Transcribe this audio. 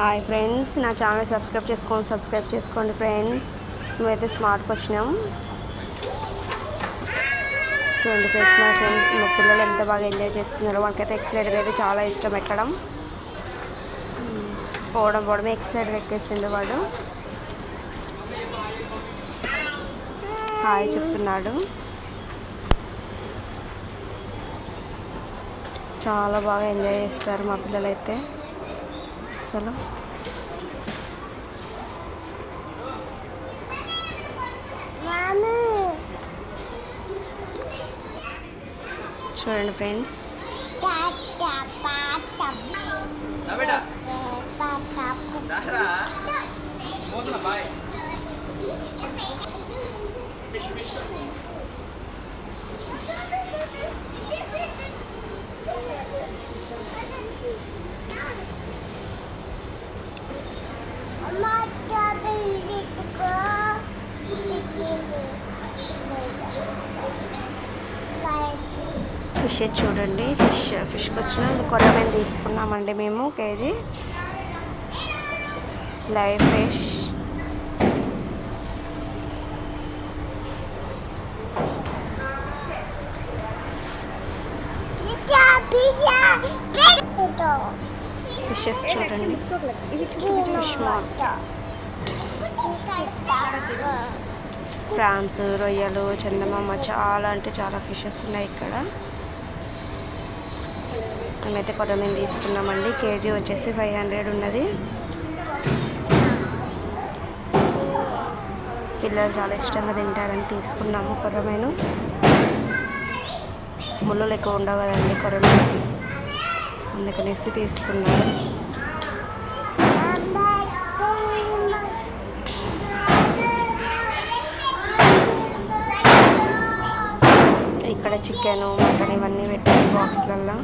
Hi friends, నా channel subscribe చేసుకోండి friends. మేమైతే స్మార్ట్కి వచ్చినాం. చూడండి ఫ్రెండ్స్, మా పిల్లలు ఎంత బాగా ఎంజాయ్ చేస్తున్నారో. మనకైతే ఎక్సలెంట్గా అయితే చాలా ఇష్టం ఎక్కడం, పోవడమే ఎక్సలెంట్గా ఎక్కేసిండు వాడు. హాయ్ చెప్తున్నాడు. చాలా బాగా ఎంజాయ్ చేస్తారు మా పిల్లలైతే అసలు. చూడండి ఫ్రెండ్స్, ఫిష్ చూడండి. ఫిష్కి వచ్చిన కొరమేను తీసుకున్నామండి మేము కేజీ లైవ్ ఫిష్. ఫిషెస్ చూడండి, ఫిష్ మార్ట్. ప్రాన్స్, రొయ్యలు, చందమామ, చాలా అంటే చాలా ఫిషెస్ ఉన్నాయి ఇక్కడ. మేమైతే కొరమేను తీసుకున్నామండి. కేజీ వచ్చేసి 500 ఉన్నది. పిల్లలు చాలా ఇష్టంగా తింటారని తీసుకున్నాము కొరమేను. ముళ్ళలు ఎక్కువ ఉండవు కదండి కొరమేను, అందుకనేసి తీసుకున్నాము. ఇక్కడ చికెన్, మటన్ ఇవన్నీ పెట్టారు బాక్స్లలో.